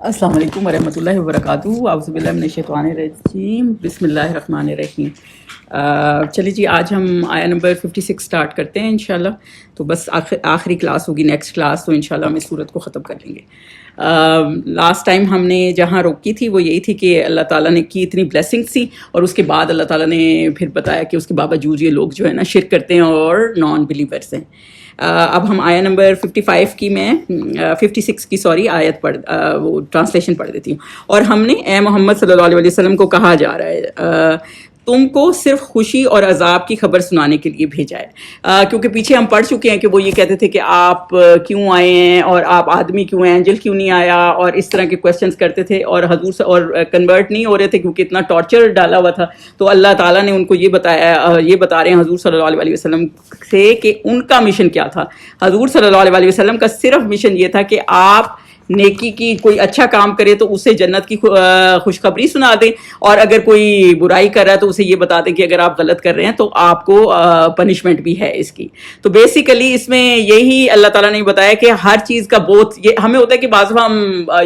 السلام علیکم ورحمۃ اللہ وبرکاتہ. اعوذ باللہ من الشیطان الرجیم. بسم اللہ الرحمن الرحیم. چلیے جی, آج ہم آیا نمبر 56 سٹارٹ کرتے ہیں انشاءاللہ. تو بس آخری کلاس ہوگی, نیکسٹ کلاس تو انشاءاللہ ہم اس صورت کو ختم کر لیں گے. لاسٹ ٹائم ہم نے جہاں روکی تھی وہ یہی تھی کہ اللہ تعالیٰ نے کی اتنی بلیسنگس تھی, اور اس کے بعد اللہ تعالیٰ نے پھر بتایا کہ اس کے باوجود یہ لوگ جو ہے نا شرک کرتے ہیں اور نان بلیورس ہیں. اب ہم آیا نمبر 55 کی میں 56 کی آیت وہ ٹرانسلیشن پڑھ دیتی ہوں. اور ہم نے اے محمد صلی اللہ علیہ وسلم کو کہا جا رہا ہے تم کو صرف خوشی اور عذاب کی خبر سنانے کے لیے بھیجا ہے. کیونکہ پیچھے ہم پڑھ چکے ہیں کہ وہ یہ کہتے تھے کہ آپ کیوں آئے ہیں, اور آپ آدمی کیوں ہیں, اینجل کیوں نہیں آیا, اور اس طرح کے کویسچنس کرتے تھے, اور حضور سے اور کنورٹ نہیں ہو رہے تھے کیونکہ اتنا ٹارچر ڈالا ہوا تھا. تو اللہ تعالیٰ نے ان کو یہ بتا رہے ہیں حضور صلی اللہ علیہ وسلم سے کہ ان کا مشن کیا تھا. حضور صلی اللہ علیہ وسلم کا صرف مشن یہ تھا کہ آپ نیکی کی کوئی اچھا کام کرے تو اسے جنت کی خوشخبری سنا دیں, اور اگر کوئی برائی کر رہا ہے تو اسے یہ بتا دیں کہ اگر آپ غلط کر رہے ہیں تو آپ کو پنشمنٹ بھی ہے اس کی. تو بیسیکلی اس میں یہی اللہ تعالیٰ نے بتایا کہ ہر چیز کا بوتھ یہ ہمیں ہوتا ہے کہ بعض ہم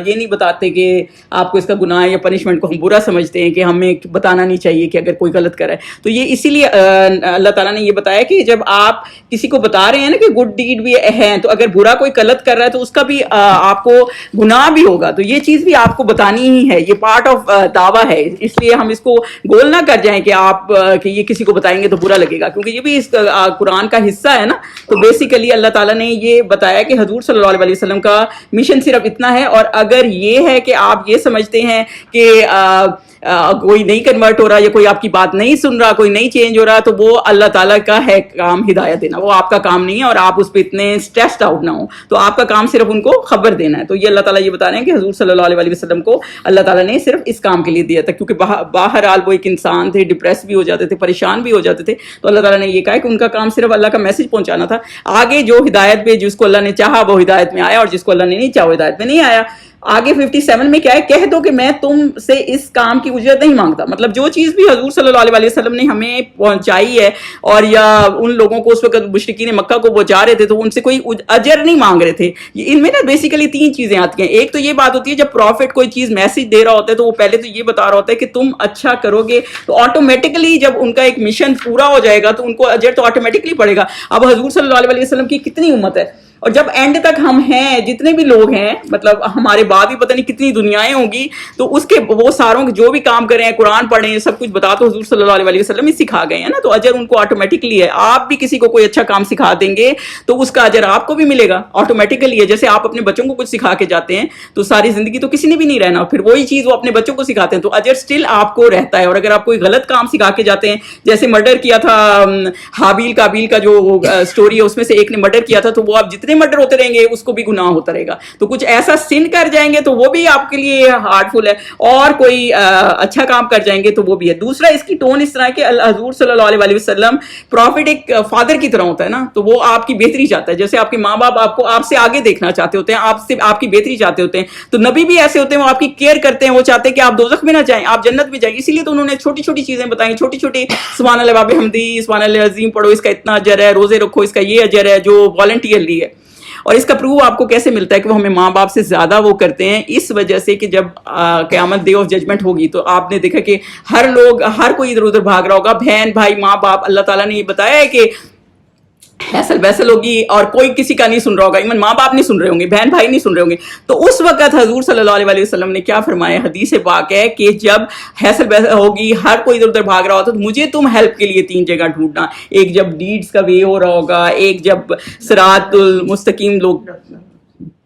یہ نہیں بتاتے کہ آپ کو اس کا گناہ یا پنشمنٹ کو ہم برا سمجھتے ہیں کہ ہمیں بتانا نہیں چاہیے کہ اگر کوئی غلط کر رہا ہے. تو یہ اسی لیے اللہ تعالیٰ نے یہ بتایا کہ جب آپ کسی کو بتا رہے ہیں نا کہ گڈ ڈیڈ بھی ہیں, تو اگر برا کوئی غلط کر رہا ہے تو اس کا بھی آپ کو گناہ بھی ہوگا, تو یہ چیز بھی آپ کو بتانی ہی ہے. یہ پارٹ آف دعویٰ ہے, اس لیے ہم اس کو گول نہ کر جائیں کہ آپ کہ یہ کسی کو بتائیں گے تو برا لگے گا, کیونکہ یہ بھی اس قرآن کا حصہ ہے نا. تو بیسیکلی اللہ تعالیٰ نے یہ بتایا کہ حضور صلی اللہ علیہ وسلم کا مشن صرف اتنا ہے, اور اگر یہ ہے کہ آپ یہ سمجھتے ہیں کہ کوئی نہیں کنورٹ ہو رہا یا کوئی آپ کی بات نہیں سن رہا, کوئی نہیں چینج ہو رہا, تو وہ اللہ تعالیٰ کا ہے کام ہدایت دینا, وہ آپ کا کام نہیں ہے, اور آپ اس پہ اتنے اسٹریسڈ آؤٹ نہ ہوں. تو آپ کا کام صرف ان کو خبر دینا ہے. تو یہ اللہ تعالیٰ یہ بتا رہے ہیں کہ حضور صلی اللہ علیہ وسلم کو اللہ تعالیٰ نے صرف اس کام کے لیے دیا تھا, کیونکہ بہرحال وہ ایک انسان تھے, ڈپریس بھی ہو جاتے تھے, پریشان بھی ہو جاتے تھے. تو اللہ تعالیٰ نے یہ کہا کہ ان کا کام صرف اللہ کا میسج پہنچانا تھا. آگے جو ہدایت پہ جس کو اللہ نے چاہا وہ ہدایت میں آیا, اور جس کو اللہ نے نہیں چاہا وہ ہدایت میں نہیں آیا. آگے 57 میں کیا ہے, کہہ دو کہ میں تم سے اس کام کی اجرت نہیں مانگتا. مطلب جو چیز بھی حضور صلی اللہ علیہ وسلم نے ہمیں پہنچائی ہے, اور یا ان لوگوں کو اس وقت مشرکین مکہ کو پہنچا رہے تھے, تو ان سے کوئی اجر نہیں مانگ رہے تھے. ان میں نا بیسیکلی 3 چیزیں آتی ہیں. ایک تو یہ بات ہوتی ہے جب پروفٹ کوئی چیز میسج دے رہا ہوتا ہے تو وہ پہلے تو یہ بتا رہا ہوتا ہے کہ تم اچھا کرو گے, تو آٹومیٹکلی جب ان کا ایک مشن پورا ہو جائے گا تو ان کو اجر تو آٹومیٹکلی پڑے گا. اب حضور صلی اللہ علیہ وسلم کی کتنی امت ہے, اور جب اینڈ تک ہم ہیں, جتنے بھی لوگ ہیں, مطلب ہمارے بعد بھی پتہ نہیں کتنی دنیایں ہوں گی, تو اس کے وہ ساروں جو بھی کام کریں, قرآن پڑھیں, سب کچھ بتا تو حضور صلی اللہ علیہ وسلم ہی سکھا گئے ہیں نا. تو اجر ان کو آٹومیٹکلی ہے. آپ بھی کسی کو کوئی اچھا کام سکھا دیں گے تو اس کا اجر آپ کو بھی ملے گا آٹومیٹکلی ہے. جیسے آپ اپنے بچوں کو کچھ سکھا کے جاتے ہیں تو ساری زندگی تو کسی نے بھی نہیں رہنا, پھر وہی چیز وہ اپنے بچوں کو سکھاتے ہیں تو اجر اسٹل آپ کو رہتا ہے. اور اگر آپ کوئی غلط کام سکھا کے جاتے ہیں, جیسے مرڈر کیا تھا حابیل کابیل کا جو سٹوری ہے, اس میں سے ایک نے مرڈر کیا تھا, تو وہ آپ جتنے مرڈر ہوتے رہیں گے اس کو بھی گناہ ہوتا رہے گا. تو کچھ ایسا سن کر جائیں گے تو وہ بھی آپ کے لیے ہارڈ فل ہے, اور کوئی اچھا کام کر جائیں گے تو وہ بھی ہے. دوسرا اس کی ٹون اس طرح کہ حضور صلی اللہ علیہ وسلم پروفٹ ایک فادر کی طرح ہوتا ہے نا, تو وہ آپ کی بہتری چاہتا ہے. جیسے آپ کے ماں باپ آپ کو آپ سے آگے دیکھنا چاہتے ہوتے ہیں, آپ کی بہتری چاہتے ہوتے ہیں, تو نبی بھی ایسے ہوتے ہیں, وہ آپ کی کیئر کرتے ہیں, وہ چاہتے ہیں کہ آپ دوزخ میں نہ جائیں, آپ جنت میں جائیں. اسی لیے تو انہوں نے چھوٹی چھوٹی چیزیں بتائیں, چھوٹی چھوٹی سبحان اللہ باب حمدی, سبحان اللہ عظیم پڑھو, اس کا اتنا اجر ہے, روزے رکھو, اس کا یہ اجر ہے, جو والنٹیئرلی ہے. اور اس کا پروف آپ کو کیسے ملتا ہے کہ وہ ہمیں ماں باپ سے زیادہ وہ کرتے ہیں, اس وجہ سے کہ جب قیامت ڈے آف ججمنٹ ہوگی تو آپ نے دیکھا کہ ہر کوئی ادھر ادھر بھاگ رہا ہوگا, بہن بھائی ماں باپ. اللہ تعالیٰ نے یہ بتایا ہے کہ حیصل بحثل ہوگی اور کوئی کسی کا نہیں سن رہا ہوگا, ایون ماں باپ نہیں سن رہے ہوں گے, بہن بھائی نہیں سن رہے ہوں گے. تو اس وقت حضور صلی اللہ علیہ وسلم نے کیا فرمایا, حدیث پاک ہے کہ جب حیصل بحثل ہوگی, ہر کوئی ادھر ادھر بھاگ رہا ہوتا, تو مجھے تم ہیلپ کے لیے 3 جگہ ڈھونڈنا. ایک جب ڈیڈز کا وے ہو رہا ہوگا, ایک جب صراط المستقیم لوگ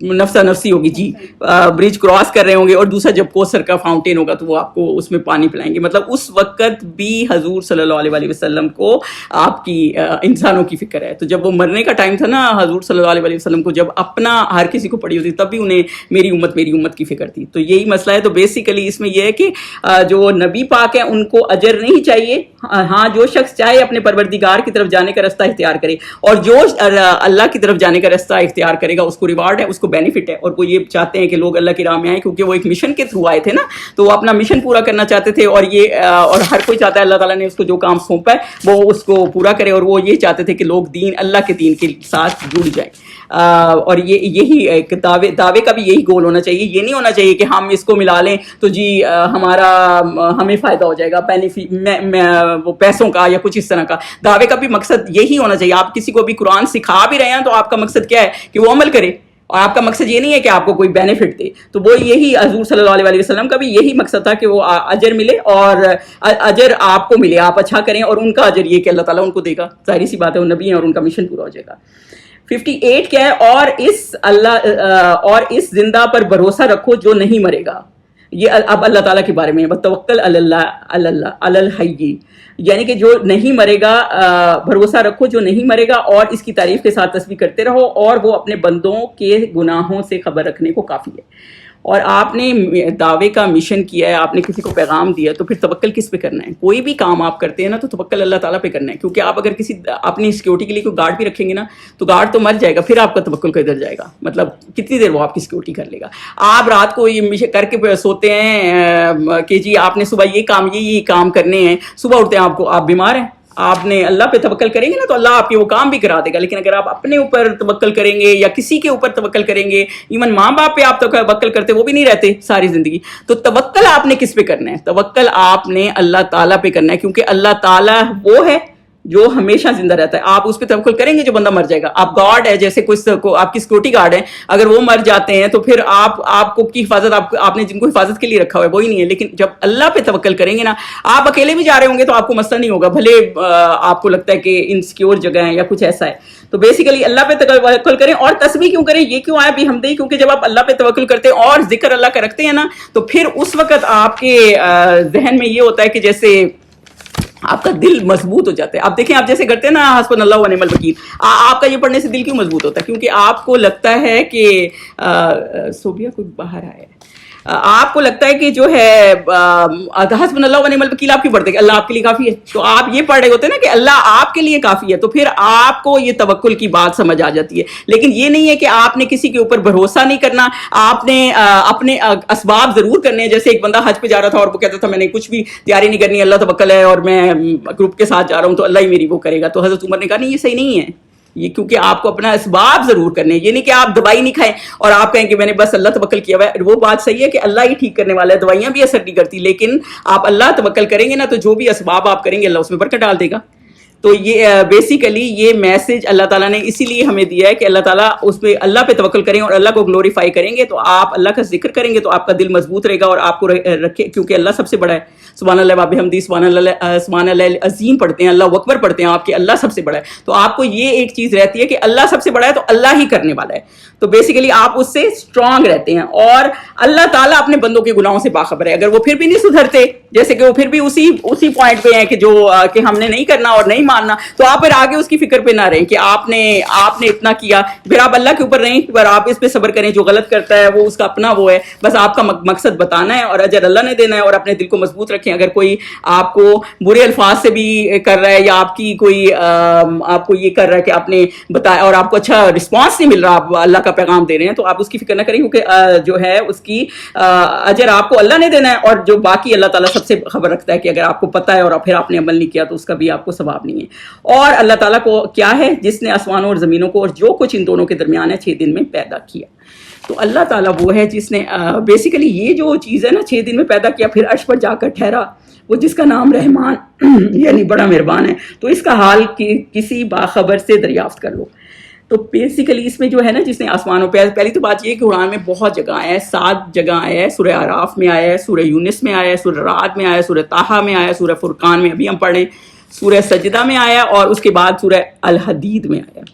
نفسا نفسی ہوگی جی برج کراس کر رہے ہوں گے, اور دوسرا جب کوثر کا فاؤنٹین ہوگا تو وہ آپ کو اس میں پانی پلائیں گے. مطلب اس وقت بھی حضور صلی اللہ علیہ وسلم کو آپ کی انسانوں کی فکر ہے. تو جب وہ مرنے کا ٹائم تھا نا حضور صلی اللہ علیہ وسلم کو, جب اپنا ہر کسی کو پڑی ہوتی تب بھی انہیں میری امت کی فکر تھی. تو یہی مسئلہ ہے. تو بیسیکلی اس میں یہ ہے کہ جو نبی پاک ہیں ان کو اجر نہیں چاہیے. ہاں, جو شخص چاہے اپنے پروردگار کی طرف جانے کا راستہ اختیار کرے, اور جو اللہ کی طرف جانے کا راستہ اختیار کرے گا اس کو ریوارڈ ہے, اس کو بینیفٹ ہے اور وہ یہ چاہتے ہیں کہ لوگ اللہ کی راہ میں آئیں, کیونکہ وہ ایک مشن کے تھرو آئے تھے نا, تو وہ اپنا مشن پورا کرنا چاہتے تھے, اور ہر کوئی چاہتا ہے اللہ تعالیٰ نے اس کو جو کام سونپا ہے وہ اس کو پورا کرے, اور وہ یہ چاہتے تھے کہ لوگ اللہ کے دین کے ساتھ جڑ جائیں. اور یہی ایک دعوے کا بھی یہی گول ہونا چاہیے. یہ نہیں ہونا چاہیے کہ ہم اس کو ملا لیں تو جی ہمیں فائدہ ہو جائے گا وہ پیسوں کا یا کچھ اس طرح کا. دعوے کا بھی مقصد یہی ہونا چاہیے. آپ کسی کو بھی قرآن سکھا بھی رہے ہیں تو آپ کا مقصد کیا ہے کہ وہ عمل کرے, اور آپ کا مقصد یہ نہیں ہے کہ آپ کو کوئی بینیفٹ دے. تو وہ یہی حضور صلی اللہ علیہ وسلم کا بھی یہی مقصد تھا کہ وہ اجر ملے, اور اجر آپ کو ملے, آپ اچھا کریں, اور ان کا اجر یہ کہ اللہ تعالیٰ ان کو دے گا. ظاہری سی بات ہے, وہ نبی ہیں اور ان کا مشن پورا ہو جائے گا. 58 کیا ہے, اور اس زندہ پر بھروسہ رکھو جو نہیں مرے گا. یہ اب اللہ تعالیٰ کے بارے میں ہے. توکل علی الحی, یعنی کہ جو نہیں مرے گا, بھروسہ رکھو جو نہیں مرے گا, اور اس کی تعریف کے ساتھ تسبیح کرتے رہو, اور وہ اپنے بندوں کے گناہوں سے خبر رکھنے کو کافی ہے. اور آپ نے دعوے کا مشن کیا ہے, آپ نے کسی کو پیغام دیا, تو پھر توکل کس پہ کرنا ہے؟ کوئی بھی کام آپ کرتے ہیں نا تو توکل اللہ تعالیٰ پہ کرنا ہے. کیونکہ آپ اگر کسی اپنی سیکورٹی کے لیے کوئی گارڈ بھی رکھیں گے نا تو گارڈ تو مر جائے گا, پھر آپ کا توکل کدھر جائے گا؟ مطلب کتنی دیر وہ آپ کی سیکورٹی کر لے گا؟ آپ رات کو یہ مشن کر کے سوتے ہیں کہ جی آپ نے صبح یہ کام کرنے ہیں, صبح اٹھتے ہیں آپ بیمار ہیں, آپ نے اللہ پہ توکل کریں گے نا تو اللہ آپ کے وہ کام بھی کرا دے گا. لیکن اگر آپ اپنے اوپر توکل کریں گے یا کسی کے اوپر توکل کریں گے, ایون ماں باپ پہ آپ توکل کرتے, وہ بھی نہیں رہتے ساری زندگی, تو توکل آپ نے کس پہ کرنا ہے؟ توکل آپ نے اللہ تعالیٰ پہ کرنا ہے, کیونکہ اللہ تعالیٰ وہ ہے جو ہمیشہ زندہ رہتا ہے. آپ اس پہ توکل کریں گے جو بندہ مر جائے گا. آپ گارڈ ہے, جیسے کوئی آپ کی سیکورٹی گارڈ ہے, اگر وہ مر جاتے ہیں تو پھر آپ کو کی حفاظت, آپ نے جن کو حفاظت کے لیے رکھا ہوا ہے وہی نہیں ہے. لیکن جب اللہ پہ توکل کریں گے نا, آپ اکیلے بھی جا رہے ہوں گے تو آپ کو مسئلہ نہیں ہوگا, بھلے آپ کو لگتا ہے کہ انسیکیور جگہ ہے یا کچھ ایسا ہے. تو بیسیکلی اللہ پہ توکل کریں. اور تسبیح کیوں کریں, یہ کیوں آیا بھی ہم دیں, کیونکہ جب آپ اللہ پہ توکل کرتے ہیں اور ذکر اللہ کا رکھتے ہیں نا, تو پھر اس وقت آپ کے ذہن میں یہ ہوتا ہے کہ جیسے آپ کا دل مضبوط ہو جاتا ہے. آپ دیکھیں, آپ جیسے کرتے ہیں نا حسبنا اللہ و نعم الوکیل, آپ کا یہ پڑھنے سے دل کیوں مضبوط ہوتا ہے؟ کیونکہ آپ کو لگتا ہے کہ صوبیہ کوئی باہر آیا ہے, آپ کو لگتا ہے کہ جو ہے حسبنا اللہ و نعم الوکیل آپ کی پڑھتے ہیں کہ اللہ آپ کے لیے کافی ہے. تو آپ یہ پڑھ رہے ہوتے ہیں نا کہ اللہ آپ کے لیے کافی ہے, تو پھر آپ کو یہ توکل کی بات سمجھ آ جاتی ہے. لیکن یہ نہیں ہے کہ آپ نے کسی کے اوپر بھروسہ نہیں کرنا, آپ نے اپنے اسباب ضرور کرنے ہیں. جیسے ایک بندہ حج پہ جا رہا تھا اور وہ کہتا تھا میں نے کچھ بھی تیاری نہیں کرنی, اللہ توکل ہے اور میں گروپ کے ساتھ جا رہا ہوں تو اللہ ہی میری وہ کرے گا. تو حضرت عمر نے کہا نہیں, یہ صحیح نہیں ہے. یہ کیونکہ آپ کو اپنا اسباب ضرور کرنے ہیں. یہ نہیں کہ آپ دوائی نہیں کھائیں اور آپ کہیں کہ میں نے بس اللہ توکل کیا ہوا ہے. وہ بات صحیح ہے کہ اللہ ہی ٹھیک کرنے والا ہے, دوائیاں بھی اثر نہیں کرتی, لیکن آپ اللہ توکل کریں گے نا تو جو بھی اسباب آپ کریں گے اللہ اس میں برکت ڈال دے گا. تو یہ بیسیکلی یہ میسج اللہ تعالیٰ نے اسی لیے ہمیں دیا ہے کہ اللہ تعالیٰ اس پہ اللہ پہ توکل کریں اور اللہ کو گلوریفائی کریں گے. تو آپ اللہ کا ذکر کریں گے تو آپ کا دل مضبوط رہے گا اور آپ کو رکھے, کیونکہ اللہ سب سے بڑا ہے. سبحان اللہ و بحمدہ, سبحان اللہ عظیم پڑھتے ہیں, اللہ اکبر پڑھتے ہیں آپ کے, اللہ سب سے بڑا ہے. تو آپ کو یہ ایک چیز رہتی ہے کہ اللہ سب سے بڑا ہے تو اللہ ہی کرنے والا ہے. تو بیسیکلی آپ اس سے اسٹرانگ رہتے ہیں, اور اللہ تعالیٰ اپنے بندوں کے گناہوں سے باخبر ہے. اگر وہ پھر بھی نہیں سدھرتے, جیسے کہ وہ پھر بھی اسی پوائنٹ پہ ہیں کہ جو کہ ہم نے نہیں کرنا اور نہیں ماننا, تو آپ پھر آگے اس کی فکر پہ نہ رہیں کہ آپ نے اتنا کیا. پھر آپ اللہ کے اوپر رہیں, پر آپ اس پہ صبر کریں. جو غلط کرتا ہے وہ اس کا اپنا وہ ہے, بس آپ کا مقصد بتانا ہے اور اجر اللہ نے دینا ہے. اور اپنے دل کو مضبوط رکھیں. اگر کوئی آپ کو برے الفاظ سے بھی کر رہا ہے یا آپ کی کوئی آپ کو یہ کر رہا ہے کہ آپ نے بتایا اور آپ کو اچھا رسپانس نہیں مل رہا, آپ اللہ کا پیغام دے رہے ہیں, تو آپ اس کی فکر نہ کریں, کیونکہ جو ہے اس کی اجر آپ کو اللہ نے دینا ہے. اور جو باقی اللہ تعالیٰ سب سے خبر رکھتا ہے کہ اگر آپ کو پتہ ہے اور پھر آپ نے عمل نہیں کیا تو اس کا بھی آپ کو ثواب نہیں ہے. اور اللہ تعالیٰ کو کیا ہے, جس نے آسمانوں اور زمینوں کو اور جو کچھ ان دونوں کے درمیان ہے 6 دن میں پیدا کیا. تو اللہ تعالیٰ وہ ہے جس نے بیسیکلی یہ جو چیز ہے نا 6 دن میں پیدا کیا, پھر عرش پر جا کر ٹھہرا, وہ جس کا نام رحمان یعنی بڑا مہربان ہے. تو اس کا حال کسی باخبر سے دریافت کر لو. تو بیسیکلی اس میں جو ہے نا جس نے آسمانوں پہ, پہلی تو بات یہ کہ قرآن میں بہت جگہ آیا ہے, 7 جگہ آیا ہے. سورہ اعراف میں آیا ہے, سورہ یونس میں آیا ہے, سورہ رعد میں آیا ہے, سورہ طٰہٰ میں آیا ہے, سورہ فرقان میں ابھی ہم پڑھیں, سورہ سجدہ میں آیا, اور اس کے بعد سورہ الحدید میں آیا.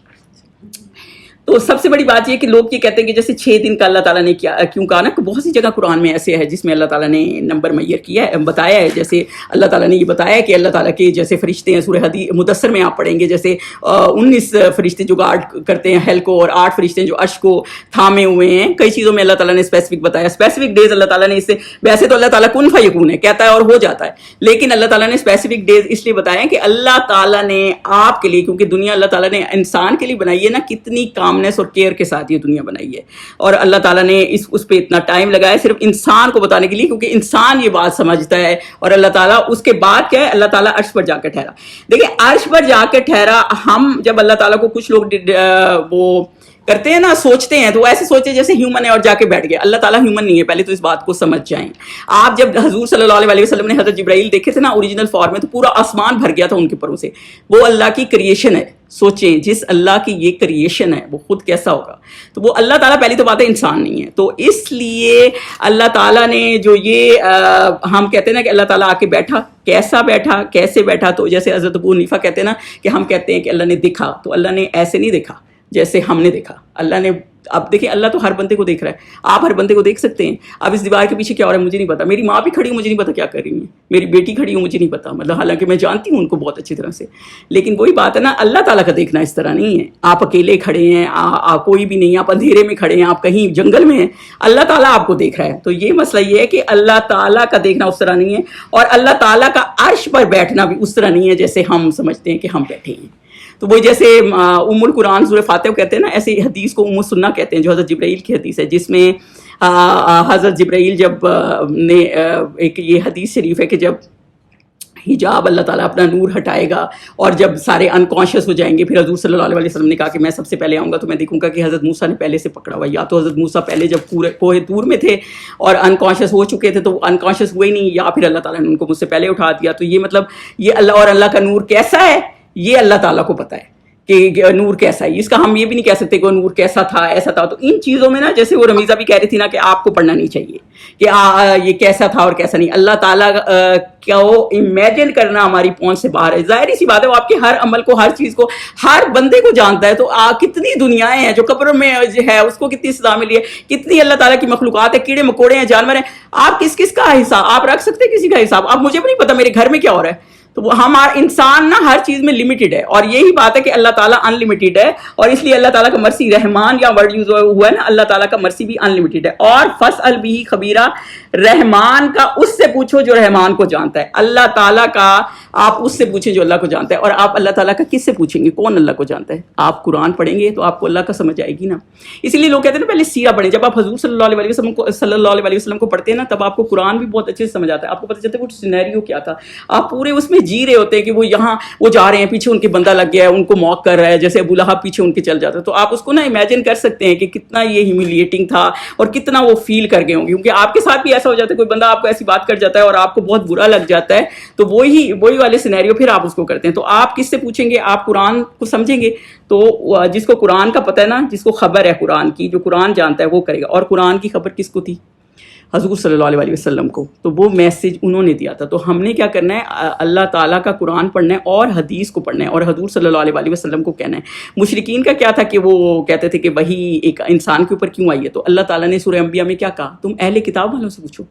تو سب سے بڑی بات یہ کہ لوگ یہ کہتے ہیں کہ جیسے 6 دن کا اللہ تعالیٰ نے کیوں کہا نا, کہ بہت سی جگہ قرآن میں ایسے ہے جس میں اللہ تعالیٰ نے نمبر معین کیا ہے, بتایا ہے. جیسے اللہ تعالیٰ نے یہ بتایا کہ اللہ تعالیٰ کے جیسے فرشتے ہیں, سورہ مدثر میں آپ پڑھیں گے, جیسے 19 فرشتے جو گارڈ کرتے ہیں ہیل کو, اور 8 فرشتے ہیں جو عرش کو تھامے ہوئے ہیں. کئی چیزوں میں اللہ تعالیٰ نے اسپیسیفک بتایا, اسپیسیفک ڈیز اللہ تعالیٰ نے اس سے, ویسے تو اللہ تعالیٰ کن فیکون ہے کہتا ہے اور ہو جاتا ہے, لیکن اللہ تعالیٰ نے اسپیسیفک ڈیز اس لیے بتایا کہ اللہ تعالیٰ نے آپ کے لیے, کیونکہ دنیا اللہ تعالیٰ نے انسان کے لیے بنائی ہے نا, کتنی کام کامنس اور کیئر کے ساتھ یہ دنیا بنائی ہے, اور اللہ تعالیٰ نے اس پہ اتنا ٹائم لگایا صرف انسان کو بتانے کے لیے, کیونکہ انسان یہ بات سمجھتا ہے. اور اللہ تعالیٰ اس کے بعد کیا ہے, اللہ تعالیٰ عرش پر جا کے ٹھہرا. دیکھیں عرش پر جا کے ٹھہرا, ہم جب اللہ تعالیٰ کو کچھ لوگ وہ کرتے ہیں نا, سوچتے ہیں, تو وہ ایسے سوچتے ہیں جیسے ہیومن ہے اور جا کے بیٹھ گئے. اللہ تعالیٰ ہیومن نہیں ہے, پہلے تو اس بات کو سمجھ جائیں. آپ جب حضور صلی اللہ علیہ وسلم نے حضرت جبرائیل دیکھے تھے نا اوریجنل فارم میں, تو پورا آسمان بھر گیا تھا ان کے پروں سے. وہ اللہ کی کریشن ہے. سوچیں جس اللہ کی یہ کریشن ہے وہ خود کیسا ہوگا. تو وہ اللہ تعالیٰ پہلی تو بات ہے انسان نہیں ہے. تو اس لیے اللہ تعالیٰ نے جو یہ ہم کہتے ہیں نا کہ اللہ تعالیٰ آ کے بیٹھا, کیسا بیٹھا, کیسے بیٹھا, تو جیسے حضرت ابو حنیفہ کہتے ہیں نا کہ ہم کہتے ہیں کہ اللہ نے دیکھا, تو اللہ نے ایسے نہیں دیکھا جیسے ہم نے دیکھا. اللہ نے, اب دیکھیں اللہ تو ہر بندے کو دیکھ رہا ہے, آپ ہر بندے کو دیکھ سکتے ہیں. اب اس دیوار کے پیچھے کیا ہو رہا ہے مجھے نہیں پتا, میری ماں بھی کھڑی ہوں مجھے نہیں پتا کیا کر رہی ہے, میری بیٹی کھڑی ہوں مجھے نہیں پتا, مطلب حالانکہ میں جانتی ہوں ان کو بہت اچھی طرح سے. لیکن وہی بات ہے نا, اللہ تعالیٰ کا دیکھنا اس طرح نہیں ہے. آپ اکیلے کھڑے ہیں, کوئی بھی نہیں, آپ اندھیرے میں کھڑے ہیں, آپ کہیں جنگل میں ہیں, اللہ تعالیٰ آپ کو دیکھ رہا ہے. تو یہ مسئلہ یہ ہے کہ اللہ تعالیٰ کا دیکھنا اس طرح نہیں ہے, اور اللہ تعالیٰ کا عرش پر بیٹھنا بھی اس طرح نہیں ہے جیسے ہم سمجھتے ہیں کہ ہم بیٹھے ہیں. تو وہ جیسے ام القرآن سورہ فاتحہ کہتے ہیں نا, ایسے حدیث کو ام السنہ کہتے ہیں, جو حضرت جبرائیل کی حدیث ہے, جس میں حضرت جبرائیل جب نے ایک یہ حدیث شریف ہے کہ جب حجاب اللہ تعالیٰ اپنا نور ہٹائے گا اور جب سارے انکانشیس ہو جائیں گے, پھر حضور صلی اللہ علیہ وسلم نے کہا کہ میں سب سے پہلے آؤں گا تو میں دیکھوں گا کہ حضرت موسیٰ نے پہلے سے پکڑا ہوا, یا تو حضرت موسیٰ پہلے جب کوہ طور میں تھے اور انکانشیس ہو چکے تھے تو وہ انکانشیس ہوئے نہیں, یا پھر اللہ تعالیٰ نے ان کو مجھ سے پہلے اٹھا دیا. تو یہ مطلب یہ اللہ, اور اللہ کا نور کیسا ہے یہ اللہ تعالیٰ کو پتہ ہے کہ نور کیسا ہے. اس کا ہم یہ بھی نہیں کہہ سکتے کہ نور کیسا تھا, ایسا تھا. تو ان چیزوں میں نا, جیسے وہ رمیزہ بھی کہہ رہی تھی نا کہ آپ کو پڑھنا نہیں چاہیے کہ یہ کیسا تھا اور کیسا نہیں. اللہ تعالیٰ کو امیجن کرنا ہماری پہنچ سے باہر ہے. ظاہری سی بات ہے, وہ آپ کے ہر عمل کو, ہر چیز کو, ہر بندے کو جانتا ہے. تو کتنی دنیایں ہیں جو قبروں میں ہے, اس کو کتنی سزا ملی ہے, کتنی اللہ تعالیٰ کی مخلوقات ہے, کیڑے مکوڑے ہیں, جانور ہیں. آپ کس کس کا حساب آپ رکھ سکتے ہیں, کسی کا حساب آپ, مجھے بھی نہیں پتا میرے گھر میں کیا ہو رہا ہے. تو ہمارا انسان نا ہر چیز میں لمیٹڈ ہے, اور یہی بات ہے کہ اللہ تعالیٰ ان لمیٹڈ ہے, اور اس لیے اللہ تعالیٰ کا مرسی رحمان یا ورڈ یوز ہوا ہے نا, اللہ تعالیٰ کا مرسی بھی ان لمیٹڈ ہے. اور فاسأل بہ خبیرہ, رحمان کا اس سے پوچھو جو رحمان کو جانتا ہے. اللہ تعالیٰ کا آپ اس سے پوچھیں جو اللہ کو جانتا ہے. اور آپ اللہ تعالیٰ کا کس سے پوچھیں گے, کون اللہ کو جانتا ہے؟ آپ قرآن پڑھیں گے تو آپ کو اللہ کا سمجھ آئے گی نا. اسی لیے لوگ کہتے ہیں نا پہلے سیرہ پڑھیں. جب آپ حضور صلی اللہ علیہ وسلم کو پڑھتے ہیں نا, تب آپ کو قرآن بھی بہت اچھے سے سمجھ آتا ہے. آپ کو پتہ چلتا ہے وہ سینیریو کیا تھا, آپ پورے اس میں جی رہے ہوتے ہیں کہ وہ یہاں وہ جا رہے ہیں, پیچھے ان کے بندہ لگ گیا ہے, ان کو موک کر رہا ہے, جیسے ابو لہب پیچھے ان کے چل جاتا ہے. تو آپ اس کو نا امیجن کر سکتے ہیں کہ کتنا یہ ہیوملیٹنگ تھا اور کتنا وہ فیل کر گئے ہوں گے. کیونکہ آپ کے ساتھ بھی ایسا ہو جاتا ہے, کوئی بندہ آپ کو ایسی بات کر جاتا ہے اور آپ کو بہت برا لگ جاتا ہے, تو وہی والے سینیریو پھر آپ اس کو کرتے ہیں. تو آپ کس سے پوچھیں گے, آپ قرآن کو سمجھیں گے. تو جس کو قرآن کا پتہ ہے نا, جس کو خبر ہے قرآن کی, جو قرآن جانتا ہے وہ کرے گا. اور قرآن کی خبر کس کو تھی؟ حضور صلی اللہ علیہ وسلم کو. تو وہ میسج انہوں نے دیا تھا. تو ہم نے کیا کرنا ہے, اللہ تعالیٰ کا قرآن پڑھنا ہے اور حدیث کو پڑھنا ہے اور حضور صلی اللہ علیہ وسلم کو کہنا ہے. مشرکین کا کیا تھا کہ وہ کہتے تھے کہ وہی ایک انسان کے اوپر کیوں آئی ہے. تو اللہ تعالیٰ نے سورہ انبیاء میں کیا کہا, تم اہل کتاب والوں سے پوچھو,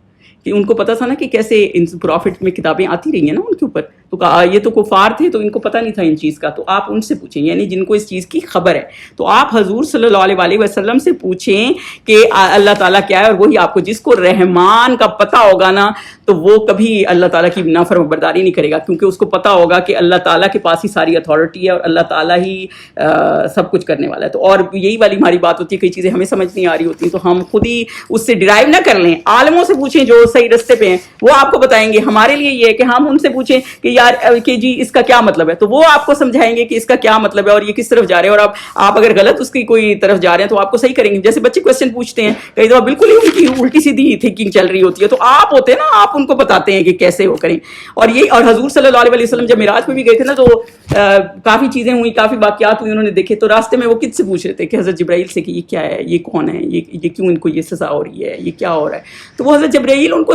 کہ ان کو پتا تھا نا کہ کیسے ان پروفٹ میں کتابیں آتی رہی ہیں نا ان کے اوپر. تو یہ تو کفار تھے, تو ان کو پتہ نہیں تھا ان چیز کا. تو آپ ان سے پوچھیں, یعنی جن کو اس چیز کی خبر ہے. تو آپ حضور صلی اللہ علیہ وسلم سے پوچھیں کہ اللہ تعالیٰ کیا ہے, اور وہی آپ کو, جس کو رحمان کا پتہ ہوگا نا, تو وہ کبھی اللہ تعالیٰ کی نافرمانبرداری نہیں کرے گا, کیونکہ اس کو پتہ ہوگا کہ اللہ تعالیٰ کے پاس ہی ساری اتھارٹی ہے اور اللہ تعالیٰ ہی سب کچھ کرنے والا ہے. تو اور یہی والی ہماری بات ہوتی ہے, کئی چیزیں ہمیں سمجھ نہیں آ رہی ہوتی, تو ہم خود ہی اس سے ڈرائیو نہ کر لیں. عالموں سے پوچھیں جو صحیح رستے پہ ہیں, وہ آپ کو بتائیں گے. ہمارے لیے یہ ہے کہ ہم ان سے پوچھیں کہ یار کہ جی اس کا کیا مطلب ہے, تو وہ آپ کو سمجھائیں گے کہ اس کا کیا مطلب ہے اور یہ کس طرف جا رہے ہیں. اور آپ اگر غلط اس کی کوئی طرف جا رہے ہیں تو آپ کو صحیح کریں گے. جیسے بچے کویسچن پوچھتے ہیں, کئی دفعہ بالکل ہی ان کی الٹی سیدھی تھنکنگ چل رہی ہوتی ہے, تو آپ ہوتے ہیں نا, آپ ان کو بتاتے ہیں کہ کیسے وہ کریں. اور حضور صلی اللہ علیہ وسلم جب معراج پہ بھی گئے تھے نا, تو کافی چیزیں ہوئی, کافی واقعات ہوئی, انہوں نے دیکھے. تو راستے میں وہ کس سے پوچھ رہے تھے, کہ حضرت جبرائیل سے, کہ یہ کیا ہے, یہ کون ہے, یہ کیوں ان کو یہ سزا ہو رہی ہے, یہ کیا ہو رہا ہے. تو وہ حضرت جبرائیل ان کو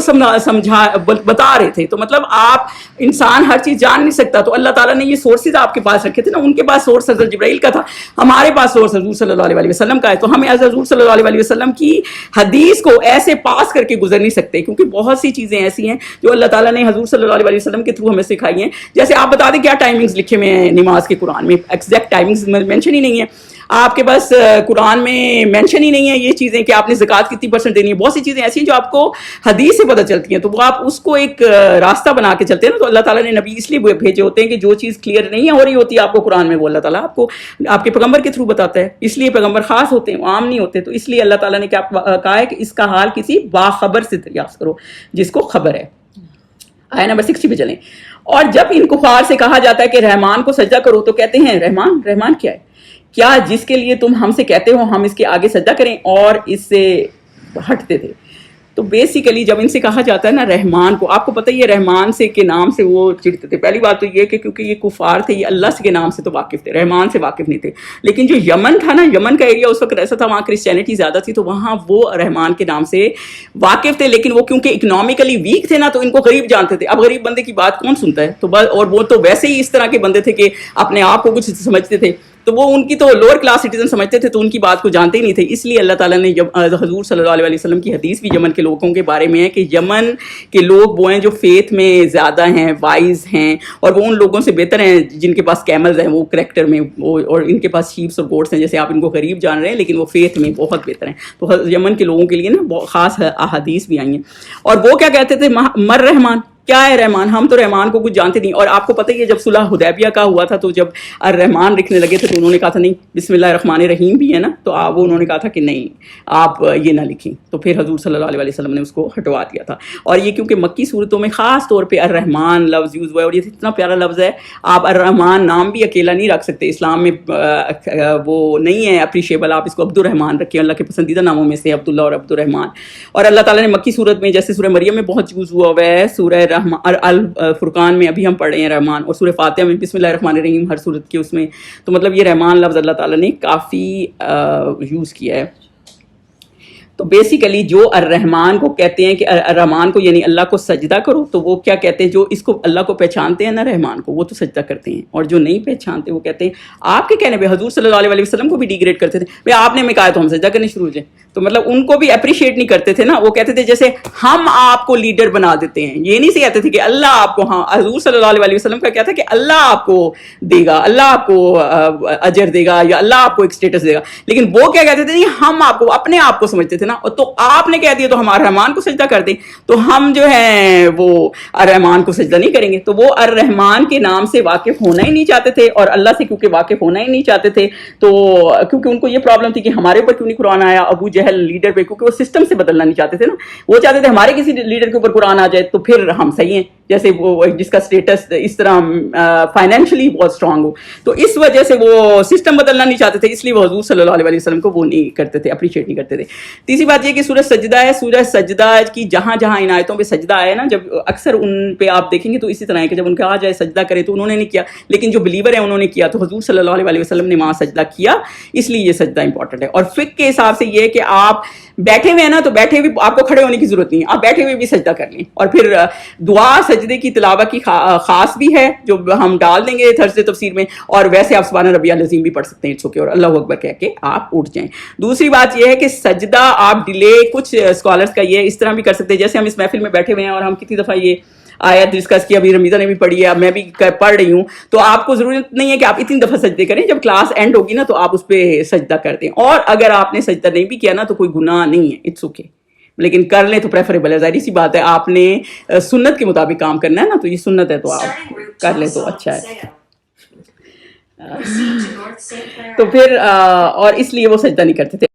بتا رہے تھے. تو مطلب آپ, انسان ہر چیز جان نہیں سکتا, تو اللہ تعالیٰ نے یہ سورسز آپ کے پاس رکھے تھے نا. ان کے پاس سورس حضرت جبرائیل کا تھا, ہمارے پاس سورس حضور صلی اللہ علیہ وسلم کا ہے. تو ہم حضور صلی اللہ علیہ وسلم کی حدیث کو ایسے پاس کر کے گزر نہیں سکتے, کیونکہ بہت سی چیزیں ایسی ہیں جو اللہ تعالیٰ نے حضور صلی اللہ علیہ وسلم کے تھرو ہمیں سکھائی ہیں. جیسے آپ بتا دیں کیا ٹائمنگز لکھے ہوئے ہیں نماز کے قرآن میں, ایگزیکٹ ٹائمنگز مینشن ہی نہیں ہے. آپ کے پاس قرآن میں مینشن ہی نہیں ہے یہ چیزیں کہ آپ نے زکوٰۃ کتنی پرسنٹ دینی ہے. بہت سی چیزیں ایسی ہیں جو آپ کو حدیث سے پتہ چلتی ہیں, تو وہ آپ اس کو ایک راستہ بنا کے چلتے ہیں نا. تو اللہ تعالیٰ نے نبی اس لیے بھیجے ہوتے ہیں کہ جو چیز کلیئر نہیں ہو رہی ہوتی آپ کو قرآن میں, وہ اللہ تعالیٰ آپ کو آپ کے پیغمبر کے تھرو بتاتا ہے. اس لیے پیغمبر خاص ہوتے ہیں, عام نہیں ہوتے. تو اس لیے اللہ تعالیٰ نے کیا کہا ہے کہ اس کا حال کسی باخبر سے دریافت کرو جس کو خبر ہے. آیا نمبر 60 پہ چلیں. اور جب ان کفار سے کہا جاتا ہے کہ رحمان کو سجدہ کرو تو کہتے ہیں رحمان کیا ہے؟ کیا جس کے لیے تم ہم سے کہتے ہو ہم اس کے آگے سجدہ کریں, اور اس سے ہٹتے تھے. تو بیسیکلی جب ان سے کہا جاتا ہے نا رحمان کو, آپ کو پتہ ہی ہے رحمان سے کے نام سے وہ چڑھتے تھے. پہلی بات تو یہ کہ کیونکہ یہ کفار تھے, یہ اللہ سے کے نام سے تو واقف تھے, رحمان سے واقف نہیں تھے. لیکن جو یمن تھا نا, یمن کا ایریا اس وقت ایسا تھا وہاں کرسچینٹی زیادہ تھی, تو وہاں وہ رحمان کے نام سے واقف تھے. لیکن وہ کیونکہ اکنامکلی ویک تھے نا, تو ان کو غریب جانتے تھے. اب غریب بندے کی بات کون سنتا ہے؟ تو بس, اور وہ تو ویسے ہی اس طرح کے بندے تھے کہ اپنے آپ کو کچھ سمجھتے تھے, تو وہ ان کی تو لوور کلاس سٹیزن سمجھتے تھے, تو ان کی بات کو جانتے ہی نہیں تھے. اس لیے اللہ تعالیٰ نے حضور صلی اللہ علیہ وسلم کی حدیث بھی یمن کے لوگوں کے بارے میں ہے کہ یمن کے لوگ وہ ہیں جو فیتھ میں زیادہ ہیں, وائز ہیں, اور وہ ان لوگوں سے بہتر ہیں جن کے پاس کیملز ہیں وہ کریکٹر میں, اور ان کے پاس شیپس اور گوٹس ہیں. جیسے آپ ان کو غریب جان رہے ہیں لیکن وہ فیتھ میں بہت بہتر ہیں. تو یمن کے لوگوں کے لیے نا بہت خاص احادیث بھی آئی ہیں. اور وہ کیا کہتے تھے؟ مر رحمان, کیا ہے رحمان؟ ہم تو رحمان کو کچھ جانتے نہیں. اور آپ کو پتہ ہی ہے جب صلح حدیبیہ کا ہوا تھا تو جب الرحمان لکھنے لگے تھے تو انہوں نے کہا تھا نہیں بسم اللہ الرحمن الرحیم بھی ہے نا, تو وہ انہوں نے کہا تھا کہ نہیں آپ یہ نہ لکھیں. تو پھر حضور صلی اللہ علیہ وسلم نے اس کو ہٹوا دیا تھا. اور یہ کیونکہ مکی صورتوں میں خاص طور پہ الرحمان لفظ یوز ہوا ہے, اور یہ اتنا پیارا لفظ ہے. آپ الرحمان نام بھی اکیلا نہیں رکھ سکتے, اسلام میں وہ نہیں ہے اپریشیبل. آپ اس کو عبد الرحمان رکھیں, اللہ کے پسندیدہ ناموں میں سے عبداللہ اور عبد الرحمان. اور اللہ تعالیٰ نے مکی صورت میں جیسے سورہ مریم میں بہت یوز ہوا ہے, سورہ فرقان میں ابھی ہم پڑھ رہے ہیں رحمان, اور سورہ فاتحہ میں بسم اللہ الرحمن الرحیم ہر صورت کی اس میں. تو مطلب یہ رحمان لفظ اللہ تعالیٰ نے کافی یوز کیا ہے. تو بیسیکلی جو الرحمان کو کہتے ہیں کہ الرحمان کو یعنی اللہ کو سجدہ کرو, تو وہ کیا کہتے ہیں؟ جو اس کو اللہ کو پہچانتے ہیں نا رحمان کو, وہ تو سجدہ کرتے ہیں. اور جو نہیں پہچانتے وہ کہتے ہیں آپ کے کہنے پہ حضور صلی اللہ علیہ وسلم کو بھی ڈیگریڈ کرتے تھے. بھائی آپ نے ہمیں کہا تو ہم سجدہ کرنے شروع ہو جائیں. تو مطلب ان کو بھی اپریشیٹ نہیں کرتے تھے نا. وہ کہتے تھے جیسے ہم آپ کو لیڈر بنا دیتے ہیں, یہ نہیں سے کہتے تھے کہ اللہ آپ کو, ہاں حضور صلی اللہ علیہ وسلم کا کیا تھا کہ اللہ آپ کو دے گا, اللہ آپ کو اجر دے گا, یا اللہ آپ کو ایک اسٹیٹس دے گا. لیکن وہ کیا کہتے تھے ہم آپ کو اپنے آپ کو سمجھتے تھے نا. تو آپ نے کہہ دیا تو ہم الرحمان کو سجدہ کر دیں, تو ہم جو ہے وہ الرحمان کو سجدہ نہیں کریں گے. تو وہ الرحمان کے نام سے واقف ہونا ہی نہیں چاہتے تھے, اور اللہ سے کیونکہ واقف ہونا ہی نہیں چاہتے تھے, تو کیونکہ ان کو یہ پرابلم تھی کہ ہمارے اوپر کیوں نہیں قرآن آیا ابو جہل لیڈر پہ, کیونکہ وہ سسٹم سے بدلنا نہیں چاہتے تھے نا. وہ چاہتے تھے ہمارے کسی لیڈر کے اوپر قرآن آ جائے تو پھر ہم صحیح ہیں, جیسے وہ جس کا اسٹیٹس اس طرح فائنینشلی بہت اسٹرانگ ہو. تو اس وجہ سے وہ سسٹم بدلنا نہیں چاہتے تھے, اس لیے وہ حضور صلی اللہ علیہ وسلم کو وہ نہیں کرتے تھے, اپریشیٹ نہیں کرتے تھے. تیسری بات یہ کہ سورہ سجدہ ہے, سورہ سجدہ کی جہاں جہاں ان آیتوں پہ سجدہ آیا نا, جب اکثر ان پہ آپ دیکھیں گے تو اسی طرح ہے کہ جب ان کا آ جائے سجدہ کرے تو انہوں نے نہیں کیا, لیکن جو بلیور ہیں انہوں نے کیا. تو حضور صلی اللہ علیہ وسلم نے وہاں سجدہ کیا, اس لیے یہ سجدہ امپورٹنٹ ہے. اور فقہ کے حساب سے یہ کہ آپ بیٹھے ہوئے ہیں نا, تو بیٹھے ہوئے آپ کو کھڑے ہونے کی ضرورت نہیں, آپ بیٹھے ہوئے بھی سجدہ کر لیں. اور پھر دعا سجدے کی تلاوت کی خاص بھی ہے جو ہم ڈال دیں گے تھرسڈے تفسیر میں, اور ویسے آپ سبحان ربی العظیم بھی پڑھ سکتے ہیں, اور اللہ اکبر کہہ کے آپ اٹھ جائیں. دوسری بات یہ ہے کہ سجدہ آپ ڈیلے, کچھ اسکالرس کا یہ اس طرح بھی کر سکتے ہیں, جیسے ہم اس محفل میں بیٹھے ہوئے ہیں اور ہم کتنی دفعہ یہ آیت ڈسکس کی, ابھی رمیزہ نے بھی پڑھی ہے, میں بھی پڑھ رہی ہوں, تو آپ کو ضرورت نہیں ہے کہ آپ اتنی دفعہ سجدے کریں. جب کلاس اینڈ ہوگی نا تو آپ اس پہ سجدہ کر دیں, اور اگر آپ نے سجدہ نہیں بھی کیا نا تو کوئی گناہ نہیں ہے, اٹس اوکے, لیکن کر لیں تو پریفریبل ہے. ظاہری سی بات ہے آپ نے سنت کے مطابق کام کرنا ہے نا, تو یہ سنت ہے تو آپ کر لیں تو اچھا ہے. تو پھر اور اس لیے وہ سجدہ نہیں کرتے تھے.